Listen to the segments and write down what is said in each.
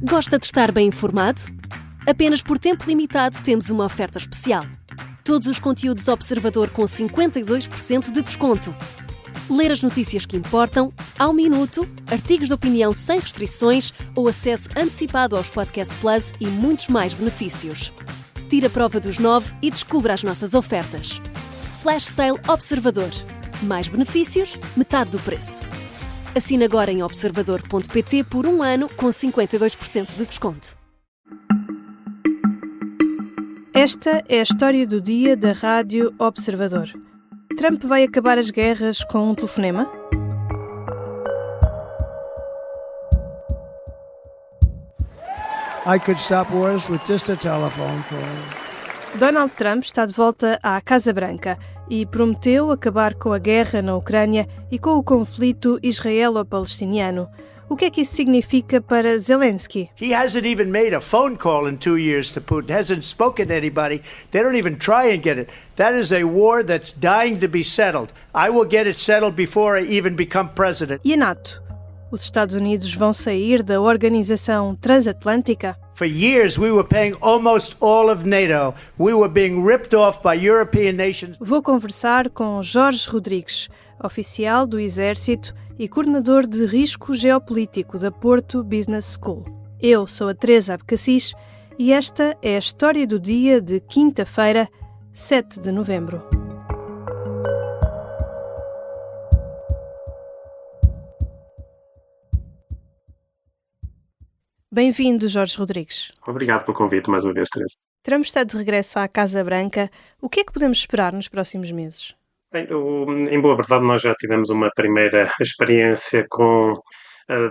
Gosta de estar bem informado? Apenas por tempo limitado temos uma oferta especial. Todos os conteúdos Observador com 52% de desconto. Ler as notícias que importam, ao minuto, artigos de opinião sem restrições ou acesso antecipado aos Podcast Plus e muitos mais benefícios. Tire a prova dos 9 e descubra as nossas ofertas. Flash Sale Observador. Mais benefícios, metade do preço. Assine agora em observador.pt por 1 ano com 52% de desconto. Esta é a história do dia da Rádio Observador. Trump vai acabar as guerras com um telefonema? I could stop wars with just a telephone call. Donald Trump está de volta à Casa Branca e prometeu acabar com a guerra na Ucrânia e com o conflito israelo-palestiniano. O que é que isso significa para Zelensky? He hasn't even made a phone call in 2 years to Putin, hasn't spoken to anybody. They don't even try and get it. That is a war that's dying to be settled. I will get it settled before I even become president. E a NATO? Os Estados Unidos vão sair da Organização Transatlântica? For years we were paying almost all of NATO. We were being ripped off by European nations. Vou conversar com Jorge Rodrigues, oficial do Exército e coordenador de risco geopolítico da Porto Business School. Eu sou a Teresa Abcacis e esta é a história do dia de quinta-feira, 7 de novembro. Bem-vindo, Jorge Rodrigues. Obrigado pelo convite mais uma vez, Teresa. Trump está de regresso à Casa Branca. O que é que podemos esperar nos próximos meses? Bem, em boa verdade, nós já tivemos uma primeira experiência com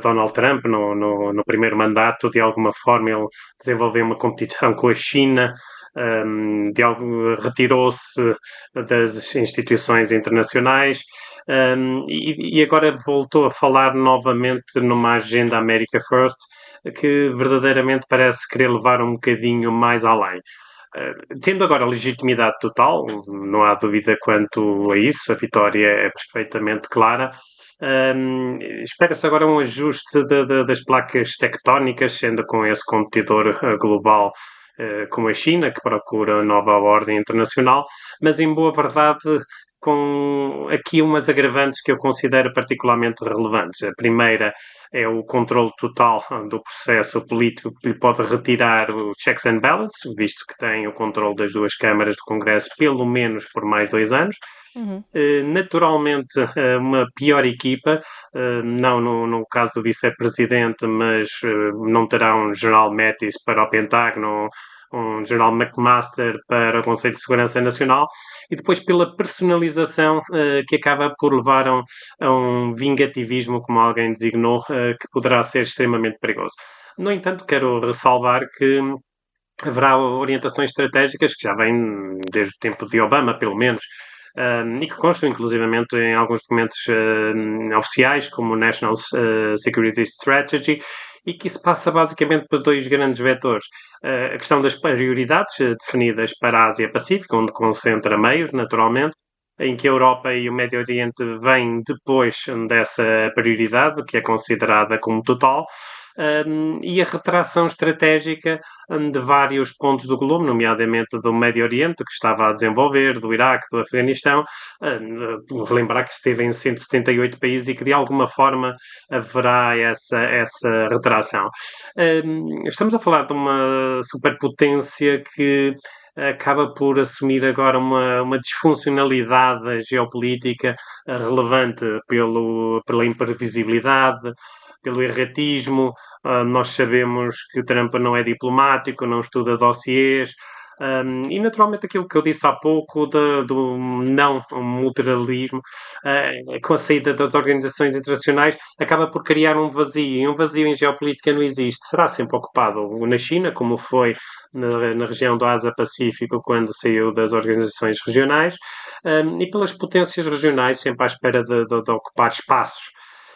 Donald Trump no primeiro mandato. De alguma forma, ele desenvolveu uma competição com a China, retirou-se das instituições internacionais e agora voltou a falar novamente numa agenda America First, que verdadeiramente parece querer levar um bocadinho mais além. Tendo agora legitimidade total, não há dúvida quanto a isso, a vitória é perfeitamente clara. Espera-se agora um ajuste das placas tectónicas, sendo com esse competidor global como a China, que procura nova ordem internacional, mas em boa verdade com aqui umas agravantes que eu considero particularmente relevantes. A primeira é o controle total do processo político, que lhe pode retirar os checks and balances, visto que tem o controle das duas câmaras do Congresso pelo menos por mais 2 anos. Naturalmente, uma pior equipa, não no caso do vice-presidente, mas não terá um general Mattis para o Pentágono, um general McMaster para o Conselho de Segurança Nacional, e depois pela personalização que acaba por levar a um vingativismo, como alguém designou, que poderá ser extremamente perigoso. No entanto, quero ressalvar que haverá orientações estratégicas que já vêm desde o tempo de Obama, pelo menos, e que constam inclusivamente em alguns documentos oficiais, como o National Security Strategy, e que isso passa basicamente por 2 grandes vetores. A questão das prioridades definidas para a Ásia-Pacífico, onde concentra meios, naturalmente, em que a Europa e o Médio Oriente vêm depois dessa prioridade, que é considerada como total, e a retração estratégica de vários pontos do globo, nomeadamente do Médio Oriente, que estava a desenvolver, do Iraque, do Afeganistão. Relembrar que esteve em 178 países e que de alguma forma haverá essa retração. Estamos a falar de uma superpotência que acaba por assumir agora uma disfuncionalidade geopolítica relevante pela imprevisibilidade, pelo erratismo. Nós sabemos que o Trump não é diplomático, não estuda dossiês, e naturalmente aquilo que eu disse há pouco do não multilateralismo, com a saída das organizações internacionais, acaba por criar um vazio, e um vazio em geopolítica não existe. Será sempre ocupado na China, como foi na região do Ásia-Pacífico, quando saiu das organizações regionais, e pelas potências regionais, sempre à espera de ocupar espaços.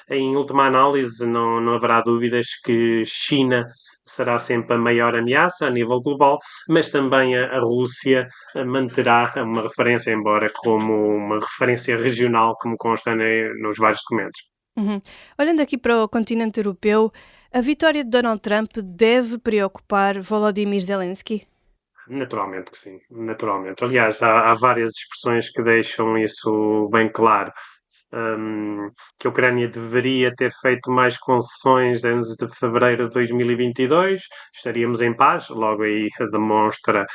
Em última análise, não haverá dúvidas que China será sempre a maior ameaça a nível global, mas também a Rússia manterá uma referência, embora como uma referência regional, como consta nos vários documentos. Olhando aqui para o continente europeu, A vitória de Donald Trump deve preocupar Volodymyr Zelensky? Naturalmente que sim, naturalmente. Aliás, há várias expressões que deixam isso bem claro. Que a Ucrânia deveria ter feito mais concessões antes de fevereiro de 2022, estaríamos em paz. Logo aí demonstra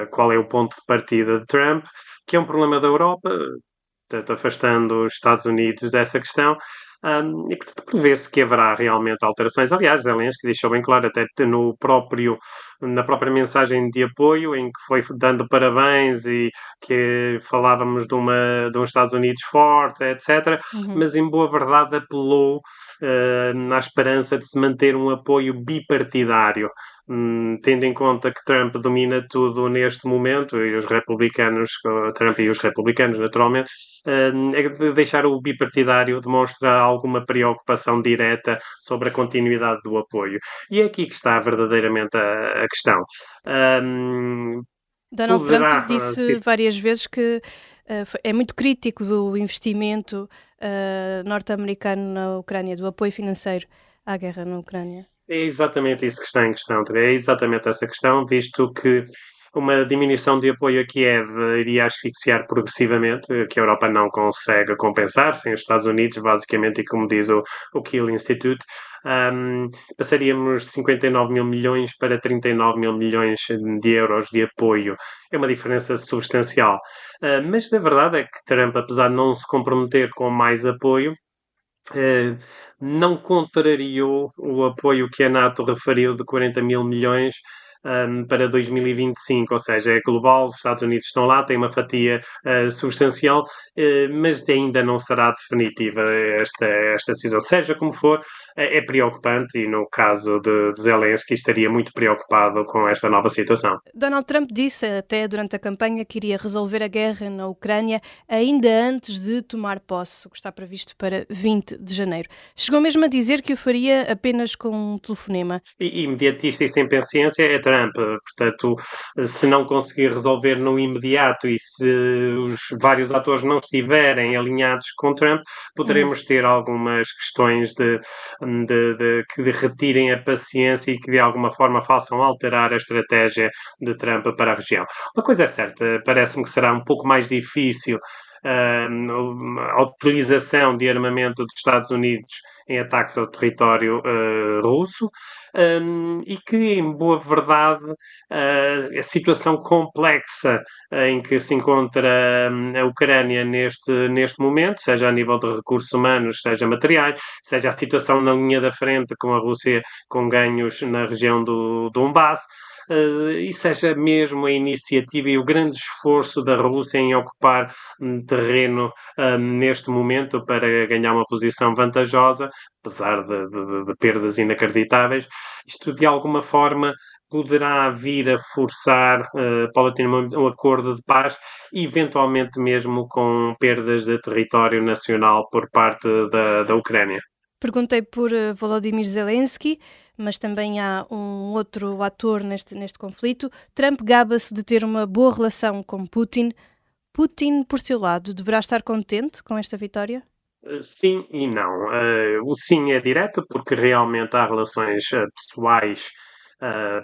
qual é o ponto de partida de Trump, que é um problema da Europa, afastando os Estados Unidos dessa questão. E, portanto, prevê-se que haverá realmente alterações. Aliás, Zelensky deixou bem claro, até na própria mensagem de apoio, em que foi dando parabéns e que falávamos de um Estados Unidos forte, etc. Mas, em boa verdade, apelou à esperança de se manter um apoio bipartidário. Tendo em conta que Trump domina tudo neste momento, e os republicanos, Trump e os republicanos, naturalmente, deixar o bipartidário demonstra alguma preocupação direta sobre a continuidade do apoio. E é aqui que está verdadeiramente a questão. Donald Trump disse várias vezes que é muito crítico do investimento norte-americano na Ucrânia, do apoio financeiro à guerra na Ucrânia. É exatamente isso que está em questão, é exatamente essa questão, visto que uma diminuição de apoio a Kiev iria asfixiar progressivamente, que a Europa não consegue compensar, sem os Estados Unidos, basicamente, e como diz o Kiel Institute, passaríamos de 59 mil milhões para 39 mil milhões de euros de apoio. É uma diferença substancial. Mas a verdade é que Trump, apesar de não se comprometer com mais apoio, não contrariou o apoio que a NATO referiu de 40 mil milhões para 2025, ou seja, é global, os Estados Unidos estão lá, têm uma fatia substancial, mas ainda não será definitiva esta decisão. Seja como for, é preocupante e no caso de Zelensky estaria muito preocupado com esta nova situação. Donald Trump disse até durante a campanha que iria resolver a guerra na Ucrânia ainda antes de tomar posse, o que está previsto para 20 de janeiro. Chegou mesmo a dizer que o faria apenas com um telefonema. E imediatista e sem paciência é Trump. Portanto, se não conseguir resolver no imediato e se os vários atores não estiverem alinhados com Trump, poderemos ter algumas questões que retirem a paciência e que de alguma forma façam alterar a estratégia de Trump para a região. Uma coisa é certa, parece-me que será um pouco mais difícil a utilização de armamento dos Estados Unidos em ataques ao território russo, e que, em boa verdade, a situação complexa em que se encontra a Ucrânia neste momento, seja a nível de recursos humanos, seja materiais, seja a situação na linha da frente com a Rússia com ganhos na região do Donbass, e seja mesmo a iniciativa e o grande esforço da Rússia em ocupar terreno neste momento para ganhar uma posição vantajosa, apesar de perdas inacreditáveis, isto de alguma forma poderá vir a forçar paulatinamente um acordo de paz, eventualmente mesmo com perdas de território nacional por parte da Ucrânia. Perguntei por Volodymyr Zelensky, mas também há um outro ator neste conflito. Trump gaba-se de ter uma boa relação com Putin. Putin, por seu lado, deverá estar contente com esta vitória? Sim e não. O sim é direto, porque realmente há relações pessoais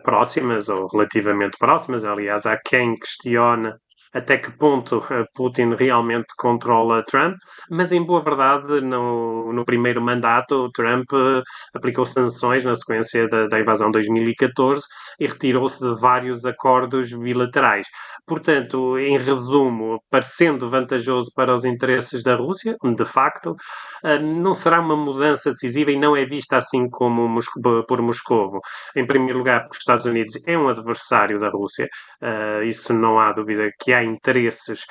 próximas ou relativamente próximas. Aliás, há quem questione até que ponto Putin realmente controla Trump, mas em boa verdade, no primeiro mandato, Trump aplicou sanções na sequência da invasão de 2014 e retirou-se de vários acordos bilaterais. Portanto, em resumo, parecendo vantajoso para os interesses da Rússia, de facto, não será uma mudança decisiva e não é vista assim como por Moscovo. Em primeiro lugar, porque os Estados Unidos é um adversário da Rússia, isso não há dúvida que há interesses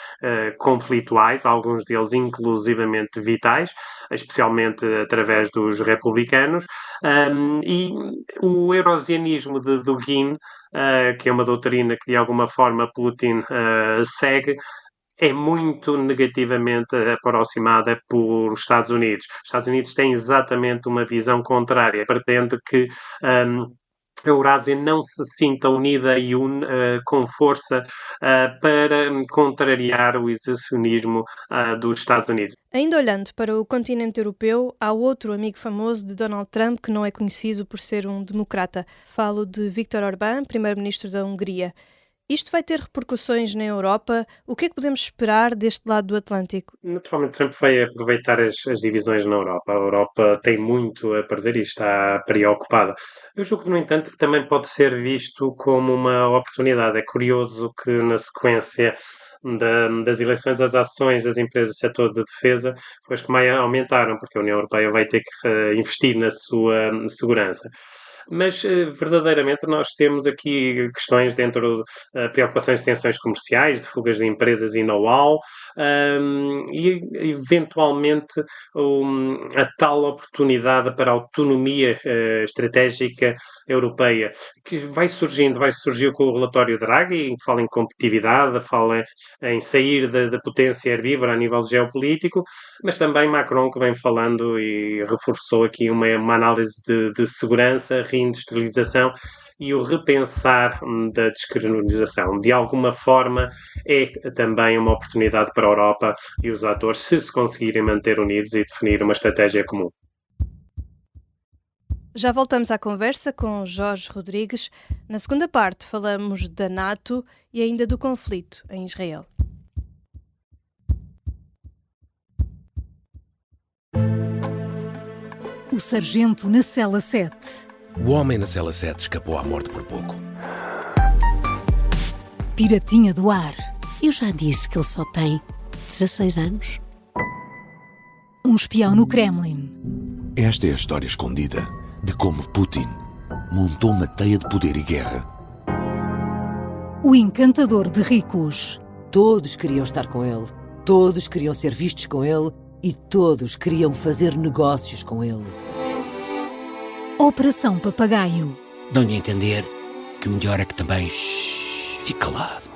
conflituais, alguns deles inclusivamente vitais, especialmente através dos republicanos, e o eurasianismo de Dugin, que é uma doutrina que de alguma forma Putin segue, é muito negativamente aproximada por Estados Unidos. Os Estados Unidos têm exatamente uma visão contrária, pretende que a Eurásia não se sinta unida e com força para contrariar o isolacionismo dos Estados Unidos. Ainda olhando para o continente europeu, há outro amigo famoso de Donald Trump que não é conhecido por ser um democrata. Falo de Viktor Orbán, primeiro-ministro da Hungria. Isto vai ter repercussões na Europa? O que é que podemos esperar deste lado do Atlântico? Naturalmente, Trump vai aproveitar as divisões na Europa. A Europa tem muito a perder e está preocupada. Eu julgo, no entanto, que também pode ser visto como uma oportunidade. É curioso que, na sequência das eleições, as ações das empresas do setor de defesa foi as que mais aumentaram, porque a União Europeia vai ter que investir na sua segurança. Mas, verdadeiramente, nós temos aqui questões dentro de preocupações de tensões comerciais, de fugas de empresas e know-how, e, eventualmente, a tal oportunidade para a autonomia estratégica europeia, que vai surgir com o relatório Draghi, que fala em competitividade, fala em sair da potência herbívora a nível geopolítico, mas também Macron, que vem falando e reforçou aqui uma análise de segurança, reindustrialização e o repensar da descolonização. De alguma forma, é também uma oportunidade para a Europa e os atores se conseguirem manter unidos e definir uma estratégia comum. Já voltamos à conversa com Jorge Rodrigues. Na segunda parte falamos da NATO e ainda do conflito em Israel. O sargento na cela 7. O homem na cela 7 escapou à morte por pouco. Piratinha do ar. Eu já disse que ele só tem 16 anos. Um espião no Kremlin. Esta é a história escondida de como Putin montou uma teia de poder e guerra. O encantador de ricos. Todos queriam estar com ele. Todos queriam ser vistos com ele. E todos queriam fazer negócios com ele. Operação Papagaio. Dão-lhe a entender que o melhor é que também fique calado.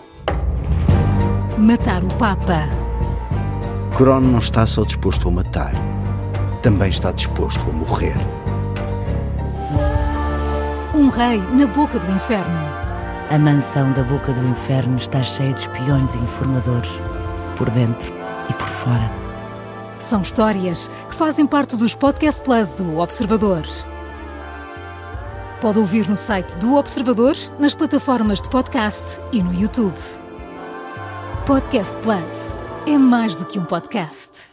Matar o Papa. Crono não está só disposto a matar, também está disposto a morrer. Um rei na boca do inferno. A mansão da boca do inferno está cheia de espiões e informadores, por dentro e por fora. São histórias que fazem parte dos Podcast Plus do Observador. Pode ouvir no site do Observador, nas plataformas de podcast e no YouTube. Podcast Plus é mais do que um podcast.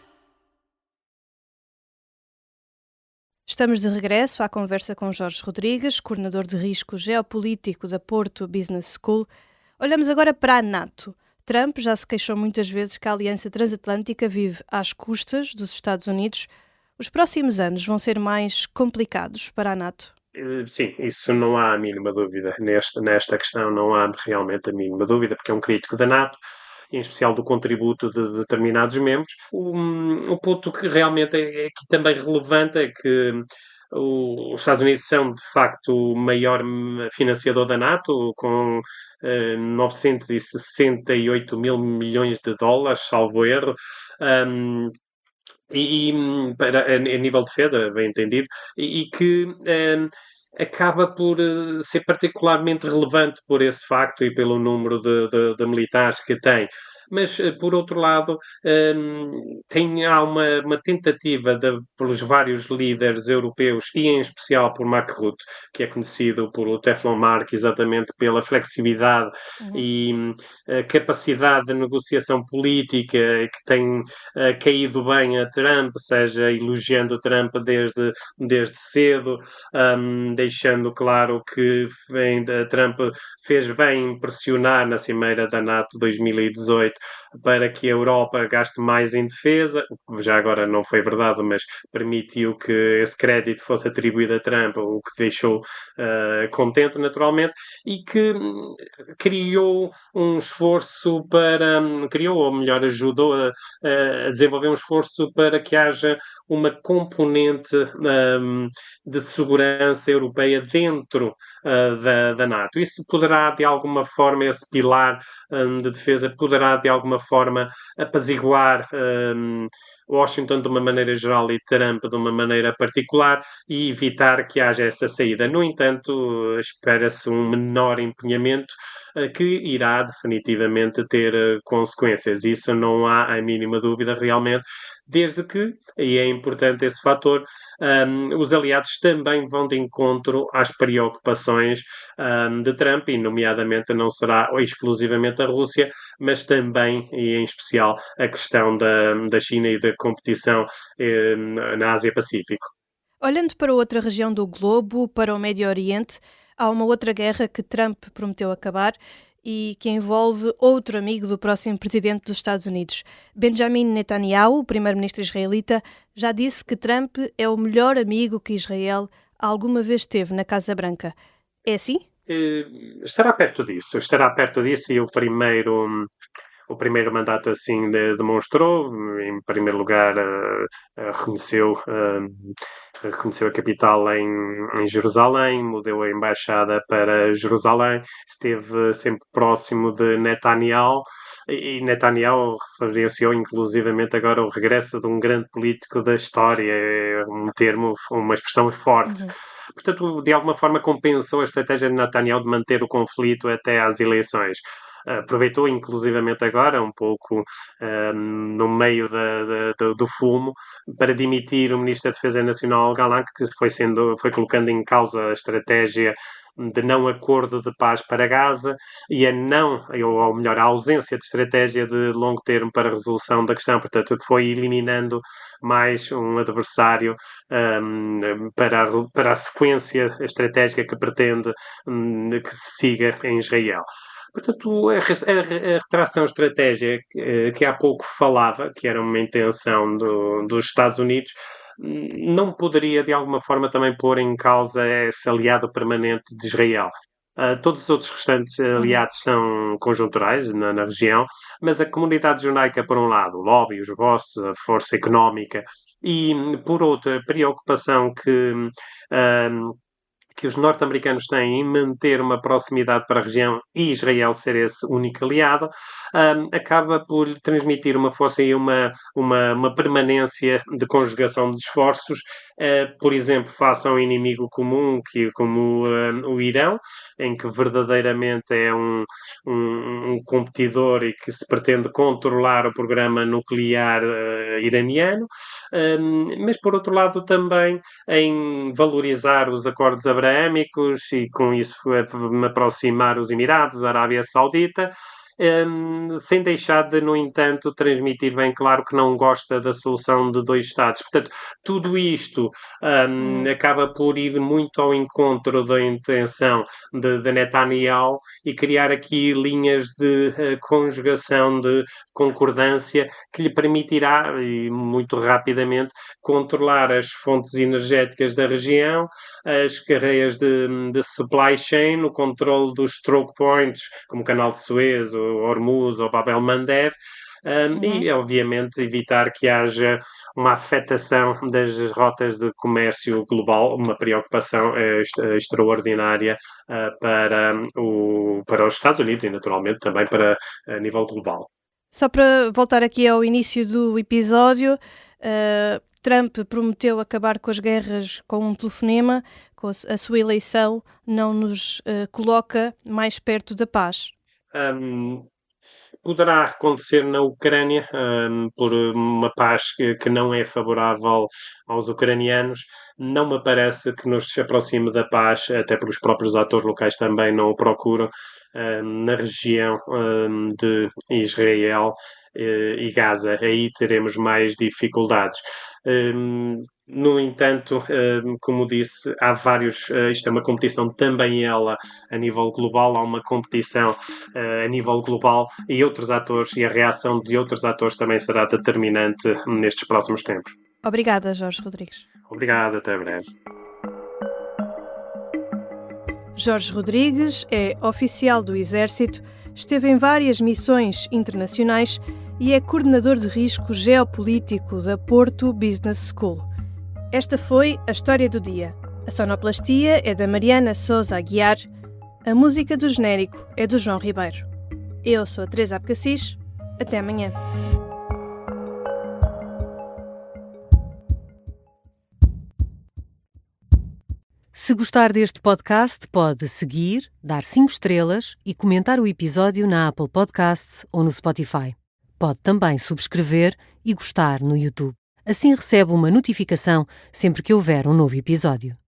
Estamos de regresso à conversa com Jorge Rodrigues, coordenador de risco geopolítico da Porto Business School. Olhamos agora para a NATO. Trump já se queixou muitas vezes que a Aliança Transatlântica vive às custas dos Estados Unidos. Os próximos anos vão ser mais complicados para a NATO? Sim, isso não há a mínima dúvida. Nesta questão não há realmente a mínima dúvida, porque é um crítico da NATO, em especial do contributo de determinados membros. O ponto que realmente é aqui também relevante é que os Estados Unidos são, de facto, o maior financiador da NATO, com 968 mil milhões de dólares, salvo erro, a nível de defesa, bem entendido, e que acaba por ser particularmente relevante por esse facto e pelo número de militares que tem. Mas, por outro lado, há uma tentativa pelos vários líderes europeus, e em especial por Mark Rutte, que é conhecido por Teflon Mark exatamente pela flexibilidade e capacidade de negociação política que tem caído bem a Trump, seja elogiando Trump desde cedo, deixando claro que Trump fez bem pressionar na Cimeira da NATO 2018 para que a Europa gaste mais em defesa. Já agora não foi verdade, mas permitiu que esse crédito fosse atribuído a Trump, o que deixou contente, naturalmente, e que criou um esforço ou melhor, ajudou a desenvolver um esforço para que haja uma componente de segurança europeia dentro da NATO. Isso poderá, de alguma forma, esse pilar de defesa, poderá, de alguma forma, apaziguar Washington de uma maneira geral e Trump de uma maneira particular, e evitar que haja essa saída. No entanto, espera-se um menor empenhamento que irá definitivamente ter consequências. Isso não há a mínima dúvida realmente, desde que, e é importante esse fator, os aliados também vão de encontro às preocupações de Trump, e nomeadamente não será exclusivamente a Rússia, mas também, e em especial, a questão da China e da competição na Ásia-Pacífico. Olhando para outra região do globo, para o Médio Oriente, há uma outra guerra que Trump prometeu acabar e que envolve outro amigo do próximo presidente dos Estados Unidos. Benjamin Netanyahu, o primeiro-ministro israelita, já disse que Trump é o melhor amigo que Israel alguma vez teve na Casa Branca. É assim? Estará perto disso, e o primeiro mandato assim demonstrou. Em primeiro lugar, reconheceu a capital em Jerusalém, mudou a embaixada para Jerusalém, esteve sempre próximo de Netanyahu, e Netanyahu referenciou inclusivamente agora o regresso de um grande político da história, é uma expressão forte. Portanto, de alguma forma compensou a estratégia de Netanyahu de manter o conflito até às eleições. Aproveitou inclusivamente agora, um pouco no meio do fumo, para demitir o Ministro da Defesa Nacional Gallant, que foi colocando em causa a estratégia de não acordo de paz para Gaza e ou melhor, a ausência de estratégia de longo termo para a resolução da questão. Portanto, foi eliminando mais um adversário para a sequência estratégica que pretende que se siga em Israel. Portanto, a retração estratégica que há pouco falava, que era uma intenção dos Estados Unidos, não poderia, de alguma forma, também pôr em causa esse aliado permanente de Israel. Todos os outros restantes aliados são conjunturais na região, mas a comunidade judaica, por um lado, o lobby, os votos, a força económica, e, por outra, a preocupação que os norte-americanos têm em manter uma proximidade para a região e Israel ser esse único aliado, acaba por transmitir uma força e uma permanência de conjugação de esforços, por exemplo, face a um inimigo comum como o Irão, em que verdadeiramente é um competidor e que se pretende controlar o programa nuclear iraniano, mas por outro lado também em valorizar os acordos abraâmicos e com isso aproximar os Emirados, a Arábia Saudita, sem deixar de, no entanto, transmitir bem claro que não gosta da solução de dois Estados. Portanto, tudo isto acaba por ir muito ao encontro da intenção de Netanyahu e criar aqui linhas de conjugação, de concordância, que lhe permitirá, e muito rapidamente, controlar as fontes energéticas da região, as carreiras de supply chain, o controle dos stroke points, como o Canal de Suez, o Hormuz ou Bab el-Mandeb, e, obviamente, evitar que haja uma afetação das rotas de comércio global, uma preocupação extraordinária para os Estados Unidos e, naturalmente, também para a nível global. Só para voltar aqui ao início do episódio, Trump prometeu acabar com as guerras com um telefonema, com a sua eleição não nos coloca mais perto da paz. Poderá acontecer na Ucrânia, por uma paz que não é favorável aos ucranianos. Não me parece que nos aproxime da paz, até porque os próprios atores locais também não o procuram, na região de Israel e Gaza. Aí teremos mais dificuldades. No entanto, como disse, há vários. Isto é uma competição também ela a nível global, há uma competição a nível global e outros atores, e a reação de outros atores também será determinante nestes próximos tempos. Obrigada, Jorge Rodrigues. Obrigado, até breve. Jorge Rodrigues é oficial do Exército, esteve em várias missões internacionais e é coordenador de risco geopolítico da Porto Business School. Esta foi a história do dia. A sonoplastia é da Mariana Sousa Aguiar, a música do genérico é do João Ribeiro. Eu sou a Teresa Abcacis, até amanhã. Se gostar deste podcast, pode seguir, dar 5 estrelas e comentar o episódio na Apple Podcasts ou no Spotify. Pode também subscrever e gostar no YouTube. Assim recebe uma notificação sempre que houver um novo episódio.